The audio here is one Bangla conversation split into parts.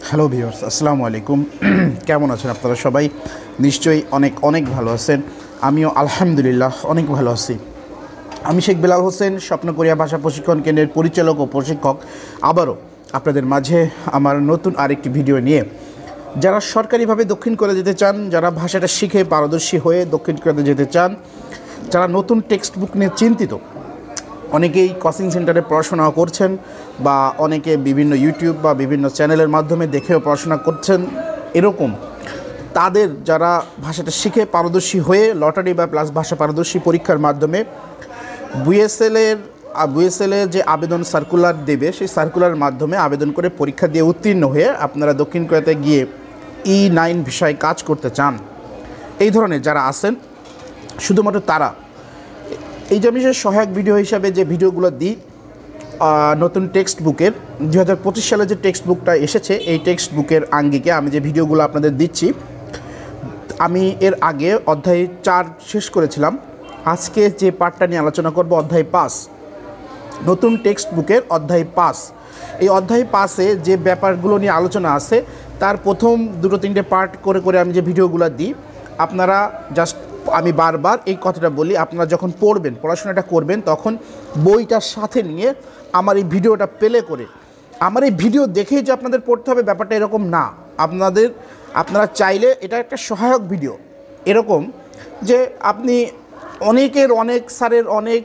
হ্যালো ভিউয়ার্স, আসসালামু আলাইকুম। কেমন আছেন আপনারা? সবাই নিশ্চয়ই অনেক অনেক ভালো আছেন। আমিও আলহামদুলিল্লাহ অনেক ভালো আছি। আমি শেখ বেলাল হোসেন, স্বপ্ন কোরিয়া ভাষা প্রশিক্ষণ কেন্দ্রের পরিচালক ও প্রশিক্ষক, আবারও আপনাদের মাঝে আমার নতুন আরেকটি ভিডিও নিয়ে। যারা সরকারিভাবে দক্ষিণ কোরিয়া যেতে চান, যারা ভাষাটা শিখে পারদর্শী হয়ে দক্ষিণ কোরিয়াতে যেতে চান, যারা নতুন টেক্সট বুক নিয়ে চিন্তিত, অনেকেই কোচিং সেন্টারে পড়াশোনা করছেন বা অনেকে বিভিন্ন ইউটিউব বা বিভিন্ন চ্যানেলের মাধ্যমে দেখেও পড়াশোনা করছেন, এরকম তাদের যারা ভাষাটা শিখে পারদর্শী হয়ে লটারি বা প্লাস ভাষা পারদর্শী পরীক্ষার মাধ্যমে বুয়েসেলের যে আবেদন সার্কুলার দেবে, সেই সার্কুলারের মাধ্যমে আবেদন করে পরীক্ষা দিয়ে উত্তীর্ণ হয়ে আপনারা দক্ষিণ কোরিয়াতে গিয়ে E9 ভিসায় কাজ করতে চান, এই ধরনের যারা আছেন, শুধুমাত্র তারা এই যে আমি সহায়ক ভিডিও হিসাবে যে ভিডিওগুলো দিই, নতুন টেক্সট বুকের 2025 সালে যে টেক্সট বুকটা এসেছে, এই টেক্সট বুকের আঙ্গিকে আমি যে ভিডিওগুলো আপনাদের দিচ্ছি, আমি এর আগে অধ্যায় 4 শেষ করেছিলাম। আজকে যে পার্টটা নিয়ে আলোচনা করব অধ্যায় 5, নতুন টেক্সট বুকের অধ্যায় 5। এই অধ্যায় 5-এ যে ব্যাপারগুলো নিয়ে আলোচনা আছে, তার প্রথম 2-3টে পার্ট করে করে আমি যে ভিডিওগুলো দিই, আপনারা জাস্ট, আমি বারবার এই কথাটা বলি, আপনারা যখন পড়াশোনাটা করবেন, তখন বইটার সাথে নিয়ে আমার এই ভিডিওটা প্লে করে, আমার এই ভিডিও দেখেই যে আপনাদের পড়তে হবে ব্যাপারটা এরকম না। আপনারা চাইলে এটা একটা সহায়ক ভিডিও, এরকম যে আপনি অনেক স্যারের অনেক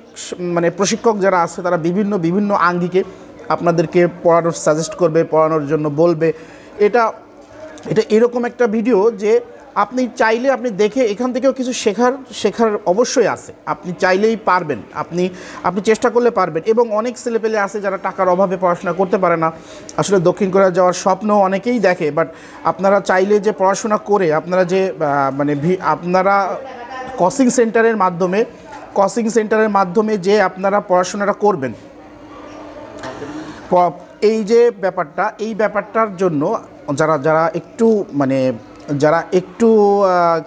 মানে প্রশিক্ষক যারা আছে, তারা বিভিন্ন আঙ্গিকে আপনাদেরকে পড়ানোর সাজেস্ট করবে, পড়ানোর জন্য বলবে। এটা এরকম একটা ভিডিও যে আপনি চাইলে আপনি দেখে এখান থেকেও কিছু শেখার অবশ্যই আছে। আপনি চাইলেই পারবেন, আপনি চেষ্টা করলে পারবেন। এবং অনেক ছেলেপেলে আছে যারা টাকার অভাবে পড়াশোনা করতে পারে না, আসলে দক্ষিণ কোরিয়া যাওয়ার স্বপ্ন অনেকেই দেখে, বাট আপনারা চাইলে যে পড়াশোনা করে আপনারা যে আপনারা কোচিং সেন্টারের মাধ্যমে যে আপনারা পড়াশোনাটা করবেন, এই যে ব্যাপারটা, এই ব্যাপারটার জন্য যারা একটু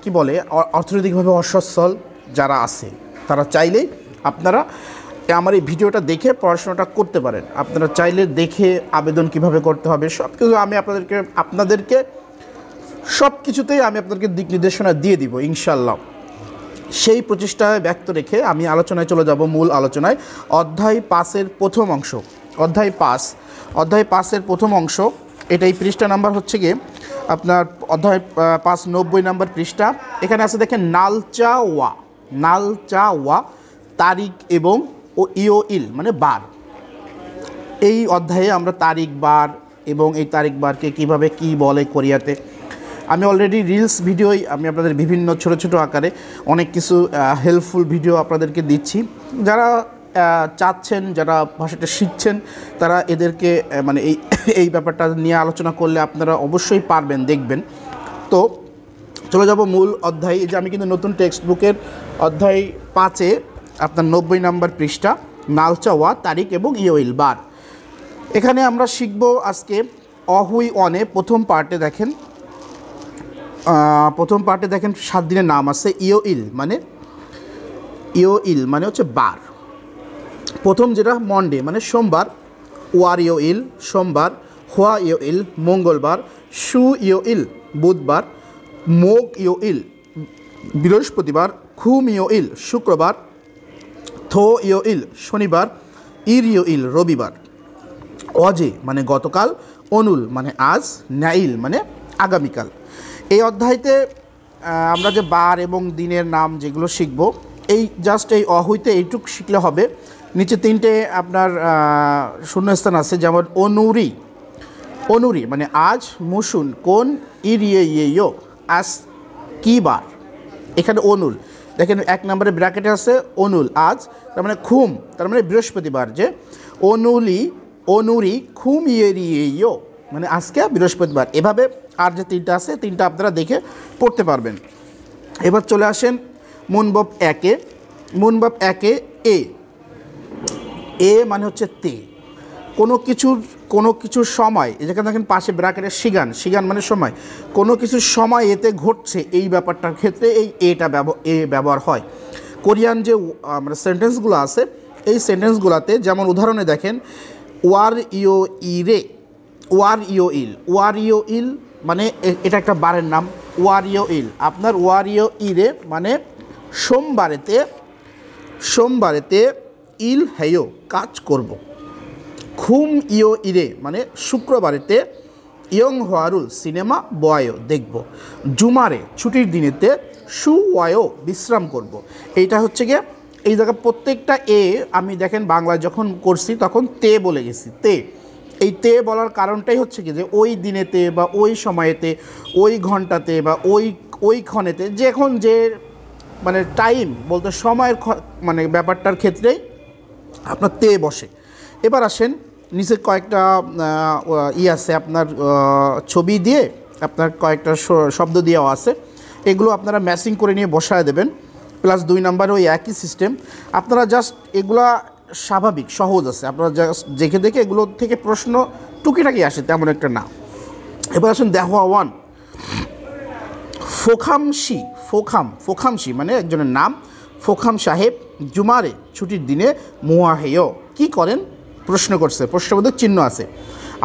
কি বলে, অর্থনৈতিকভাবে অসচ্ছল যারা আছে, তারা চাইলেই আপনারা আমার এই ভিডিওটা দেখে পড়াশোনাটা করতে পারেন। আপনারা চাইলে দেখে আবেদন কিভাবে করতে হবে সব কিছু আমি আপনাদেরকে সব কিছুতেই আমি আপনাদেরকে দিক নির্দেশনা দিয়ে দিব ইনশাল্লাহ। সেই প্রচেষ্টায় ব্যক্ত রেখে আমি আলোচনায় চলে যাব, মূল আলোচনায়। অধ্যায় 5-এর প্রথম অংশ, অধ্যায় 5-এর প্রথম অংশ, এটাই পৃষ্ঠা নাম্বার হচ্ছে গিয়ে আপনার অধ্যায় 5 90 নম্বর পৃষ্ঠা। এখানে আছে দেখেন নালচাওয়া তারিখ এবং ইওইল মানে বার। এই অধ্যায়ে আমরা তারিখ বার এবং এই তারিখ বারকে কীভাবে কী বলে কোরিয়াতে, আমি অলরেডি রিলস ভিডিওই আমি আপনাদের বিভিন্ন ছোট আকারে অনেক কিছু হেল্পফুল ভিডিও আপনাদেরকে দিচ্ছি। যারা চাচ্ছেন, যারা ভাষাটা শিখছেন, তারা এদেরকে মানে এই ব্যাপারটা নিয়ে আলোচনা করলে আপনারা অবশ্যই পারবেন, দেখবেন। তো চলে যাব মূল অধ্যায়। এই যে আমি কিন্তু নতুন টেক্সট বুকের অধ্যায় 5-এ আপনার 90 নম্বর পৃষ্ঠা, নালচাওয়া তারিখ এবং ইওইল বার। এখানে আমরা শিখব আজকে অহুই অনে প্রথম পার্টে দেখেন 7 দিনের নাম আছে। ইওইল মানে হচ্ছে বার। প্রথম যেটা মন্ডে মানে সোমবার, ওয়ার ইওইল সোমবার, হোয়া ইওইল মঙ্গলবার, শু ইওইল বুধবার, মোক ইওইল বৃহস্পতিবার, খুম ইওইল শুক্রবার, থো ইওইল শনিবার, ইর ইওইল রবিবার। অজে মানে গতকাল, অনুল মানে আজ, নাইল মানে আগামীকাল। এই অধ্যায়তে আমরা যে বার এবং দিনের নাম যেগুলো শিখব, এই জাস্ট এই অহুইতে এইটুকু শিখলে হবে। নিচে 3টে আপনার শূন্যস্থান আছে, যেমন অনুরি মানে আজ, মুসুন কোন, ইরিয়ে আজ কি বার। এখানে অনুল দেখেন 1 নম্বরে ব্র্যাকেটে আছে অনুল আজ, তার মানে খুম, তার মানে বৃহস্পতিবার, যে অনুরি খুম ইয়ে মানে আজকে বৃহস্পতিবার। এভাবে আর যে 3টা আছে, 3টা আপনারা দেখে পড়তে পারবেন। এবার চলে আসেন মুনবব 1-এ এ মানে হচ্ছে তে, কোনো কিছুর সময়, যেখানে দেখেন পাশে ব্র্যাকেটে সিগান মানে সময়, কোনো কিছুর সময় এতে ঘটছে, এই ব্যাপারটার ক্ষেত্রে এই এ ব্যবহার হয়। কোরিয়ান যে আমরা সেন্টেন্সগুলো আছে, এই সেন্টেন্সগুলোতে যেমন উদাহরণে দেখেন ওয়ার ইও ইরে ওয়ারিও ইল, ওয়ারিও ইল মানে এটা একটা বারের নাম। ওয়ারিও ইল, আপনার ওয়ারিও ইলে মানে সোমবারেতে, সোমবারেতে ইল হেয় কাজ করব। খুম ইও ইরে মানে শুক্রবারেতে ইয়ং হোয়ারুল সিনেমা বয় দেখব। জুমারে ছুটির দিনেতে সু ওয়ায়ও বিশ্রাম করব। এইটা হচ্ছে গিয়ে এই জায়গা প্রত্যেকটা এ আমি দেখেন বাংলায় যখন করছি তখন তে বলে গেছি, তে। এই তে বলার কারণটাই হচ্ছে কি যে ওই দিনেতে বা ওই সময়েতে, ওই ঘন্টাতে বা ওই ক্ষণেতে, যখন যে মানে টাইম বলতে সময়ের মানে ব্যাপারটার ক্ষেত্রেই আপনার তে বসে। এবার আসেন নিচে কয়েকটা আছে আপনার ছবি দিয়ে আপনার কয়েকটা শব্দ দেওয়া আছে, এগুলো আপনারা ম্যাচিং করে নিয়ে বসায় দেবেন। প্লাস 2 নাম্বার ওই একই সিস্টেম। আপনারা জাস্ট এগুলা স্বাভাবিক সহজ আছে, আপনারা জাস্ট দেখে দেখে এগুলো থেকে প্রশ্ন টুকিটাকি আসে, তেমন একটা না। এবার আসেন দেহওয়া 1, ফোখামশি, ফোখামশি মানে একজনের নাম। ফোখাম সাহেব জুমারে ছুটির দিনে মুয়াহেয় কি করেন, প্রশ্ন করছে, প্রশ্নবোধক চিহ্ন আছে।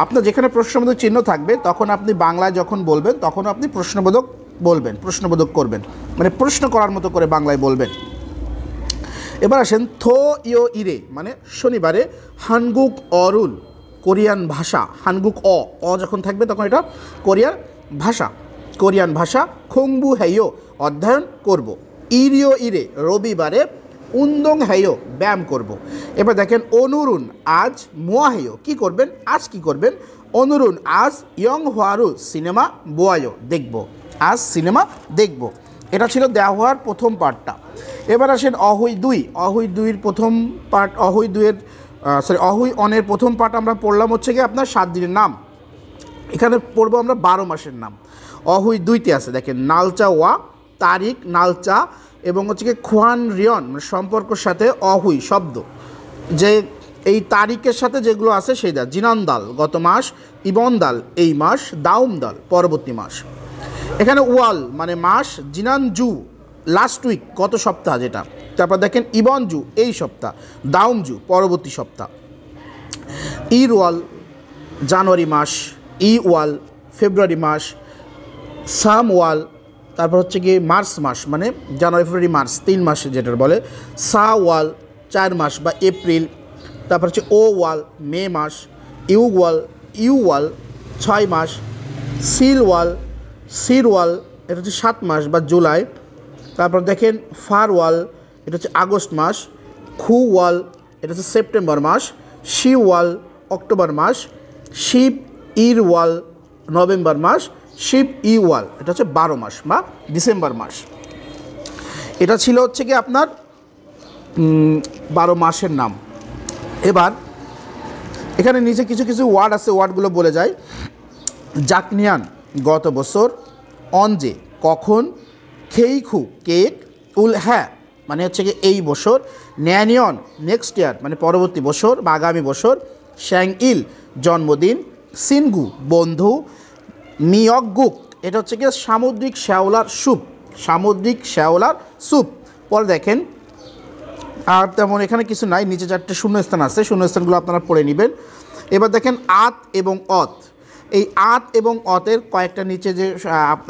আপনার যেখানে প্রশ্নবোধক চিহ্ন থাকবে তখন আপনি বাংলায় যখন বলবেন তখন আপনি প্রশ্নবোধক বলবেন, প্রশ্নবোধক করবেন, মানে প্রশ্ন করার মতো করে বাংলায় বলবেন। এবার আসেন থো ইও ইরে মানে শনিবারে হানগুক অরুল কোরিয়ান ভাষা, হানগুক অ যখন থাকবে তখন এটা কোরিয়ান ভাষা খংবু হেয় অধ্যয়ন করব। ইরিও ইরে রবিবারে উন্দং হেয় ব্যায়াম করব। এবার দেখেন অনুরুন আজ মোয়াহেয় কি করবেন, আজ কি করবেন। অনুরুন আজ ইয়ং হোয়ারুল সিনেমা বোয়ায়ো দেখব, আজ সিনেমা দেখব। এটা ছিল দেওয়ার প্রথম পার্টটা। এবার আসেন অহুই 2, অহুই 2-এর প্রথম পার্ট, অহুই 2-এর অহুই অনের প্রথম পার্ট আমরা পড়লাম হচ্ছে গিয়ে আপনার 7 দিনের নাম। এখানে পড়বো আমরা 12 মাসের নাম। অহুই 2-তে আছে দেখেন নালচা ওয়া তারিখ, নালচা এবং হচ্ছে কি খোয়ান রিয়ন মানে সম্পর্কের সাথে অহুই শব্দ, যে এই তারিখের সাথে যেগুলো আছে সেইটা। জিনান্দাল গত মাস, ইবনদাল এই মাস, দাউমদাল পরবর্তী মাস। এখানে ওয়াল মানে মাস, জিনানজু লাস্ট উইক গত সপ্তাহ যেটা, তারপর দেখেন ইবনজু এই সপ্তাহ, দাউমজু পরবর্তী সপ্তাহ। ইরওয়াল জানুয়ারি মাস, ই ওয়াল ফেব্রুয়ারি মাস, সাম ওয়াল তারপর হচ্ছে কি মার্চ মাস মানে জানুয়ারি ফেব্রুয়ারি মার্চ 3 মাসে যেটার বলে। সা ওয়াল 4 মাস বা এপ্রিল, তারপর হচ্ছে ও ওয়াল মে মাস, ইউ ওয়াল 6 মাস, সির ওয়াল এটা হচ্ছে 7 মাস বা জুলাই। তারপর দেখেন ফার ওয়াল এটা হচ্ছে আগস্ট মাস, খু ওয়াল এটা হচ্ছে সেপ্টেম্বর মাস, শি ওয়াল অক্টোবর মাস, শিব ইর ওয়াল নভেম্বর মাস, শিব ই ওয়াল এটা হচ্ছে 12 মাস বা ডিসেম্বর মাস। এটা ছিল হচ্ছে কি আপনার 12 মাসের নাম। এবার এখানে নিচে কিছু কিছু ওয়ার্ড আছে, ওয়ার্ডগুলো বলে যায়। জাকনিয়ান গত বছর, অনজে কখন, খেইখু কেক, উল হ্যাঁ মানে হচ্ছে কি এই বছর, ন্যানিয়ন নেক্সট ইয়ার মানে পরবর্তী বছর বা আগামী বছর, শ্যাং ইল জন্মদিন, সিনগু বন্ধু, মিয়গুক এটা হচ্ছে কি সামুদ্রিক শ্যাওলার স্যুপ, সামুদ্রিক শ্যাওলার স্যুপ। পরে দেখেন আর তেমন এখানে কিছু নাই, নিচে 4টে শূন্যস্থান আছে, শূন্যস্থানগুলো আপনারা পড়ে নেবেন। এবার দেখেন আত এবং অত, এই আত এবং অতের কয়েকটা নিচে যে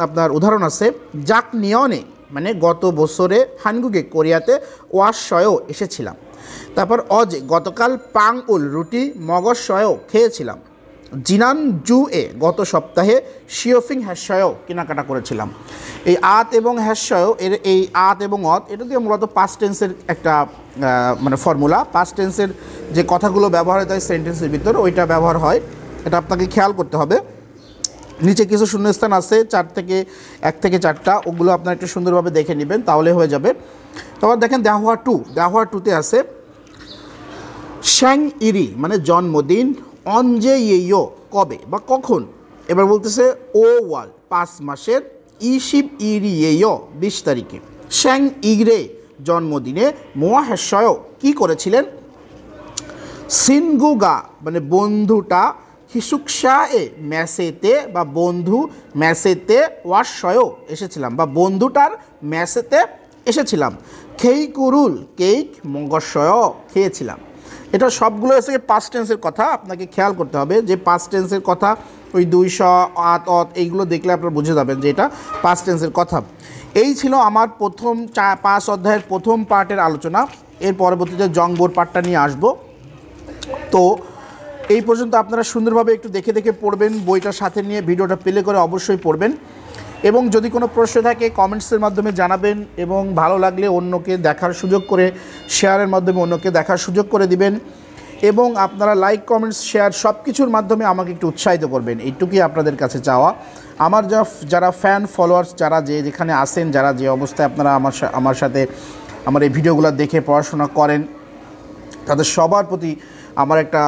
আপনার উদাহরণ আছে। জাক নিয়নে মানে গত বছরে হানগুকে কোরিয়াতে ওয়াশয়ও এসেছিলাম। তারপর অজে গতকাল পাং উল রুটি মগজ শয়ও খেয়েছিলাম। জিনান জু এ গত সপ্তাহে শিওফিং হ্যাশয়ও কেনাকাটা করেছিলাম। এই আত এবং হ্যাশয়ও এর এই আত এবং অত এটা দিয়ে মূলত পাস্ট টেন্সের একটা মানে ফর্মুলা, পাস্ট টেন্সের যে কথাগুলো ব্যবহার হয় তাই সেন্টেন্সের ভিতর ওইটা ব্যবহার হয়, এটা আপনাকে খেয়াল করতে হবে। নিচে কিছু শূন্যস্থান আছে 1 থেকে 4টা, ওগুলো আপনারা একটু সুন্দরভাবে দেখে নেবেন তাহলে হয়ে যাবে। তারপর দেখেন দেহওয়া 2-তে আছে শ্যাং ইরি মানে জন্মদিন, অনজে ইয়েও কবে বা কখন। এবার বলতেছে ও ওয়াল 5 মাসের, ইশিব ইরি ইয়েও 20 তারিখে, শ্যাং ইগরে জন্মদিনে মোয়া হ্যাশয়ও কী করেছিলেন। সিনগুগা মানে বন্ধুটা, হিসুকসা এ ম্যাসেতে বা বন্ধু ম্যাসেতে ওয়াশয়ও এসেছিলাম বা বন্ধুটার ম্যাসেতে এসেছিলাম। খেইকুরুল কেক মগশয়ও খেয়েছিলাম। এটা সবগুলো হচ্ছে পাস্ট টেন্সের কথা, আপনাকে খেয়াল করতে হবে যে পাস্ট টেন্সের কথা। ওই 200 আত অত এইগুলো দেখলে আপনারা বুঝে যাবেন যে এটা পাস্ট টেন্সের কথা। এই ছিল আমার প্রথম 5 অধ্যায়ের প্রথম পার্টের আলোচনা। এর পরবর্তীতে জংবোর পার্টটা নিয়ে আসব। তো এই পর্যন্ত আপনারা সুন্দরভাবে একটু দেখে দেখে পড়বেন, বইটার সাথে নিয়ে ভিডিওটা প্লে করে অবশ্যই পড়বেন, এবং যদি কোনো প্রশ্ন থাকে কমেন্টসের মাধ্যমে জানাবেন, এবং ভালো লাগলে অন্যকে দেখার সুযোগ করে শেয়ারের মাধ্যমে অন্যকে দেখার সুযোগ করে দিবেন, এবং আপনারা লাইক কমেন্টস শেয়ার সব কিছুর মাধ্যমে আমাকে একটু উৎসাহিত করবেন। এইটুকুই আপনাদের কাছে চাওয়া। আমার যারা ফ্যান ফলোয়ার্স, যারা যেখানে আসেন, যারা যে অবস্থায় আপনারা আমার সাথে আমার এই ভিডিওগুলো দেখে পড়াশোনা করেন, তাদের সবার প্রতি আমার একটা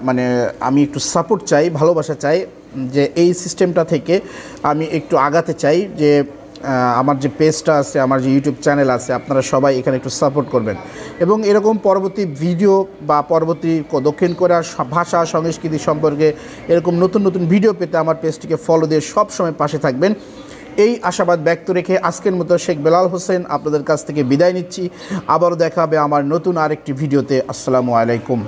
মানে আমি একটু সাপোর্ট চাই, ভালোবাসা চাই, যে এই সিস্টেমটা থেকে আমি একটু আগাতে চাই, যে আমার যে পেজটা আছে, আমার যে ইউটিউব চ্যানেল আছে, আপনারা সবাই এখানে একটু সাপোর্ট করবেন, এবং এরকম পরবর্তী ভিডিও বা পরবর্তী দক্ষিণ কোরিয়ার ভাষা সংস্কৃতি সম্পর্কে এরকম নতুন নতুন ভিডিও পেতে আমার পেজটিকে ফলো দিয়ে সব সময় পাশে থাকবেন। এই আশাবাদ ব্যক্ত রেখে আজকের মতো শেখ বেলাল হোসেন আপনাদের কাছ থেকে বিদায় নিচ্ছি। আবারও দেখা হবে আমার নতুন আরেকটি ভিডিওতে। আসসালামু আলাইকুম।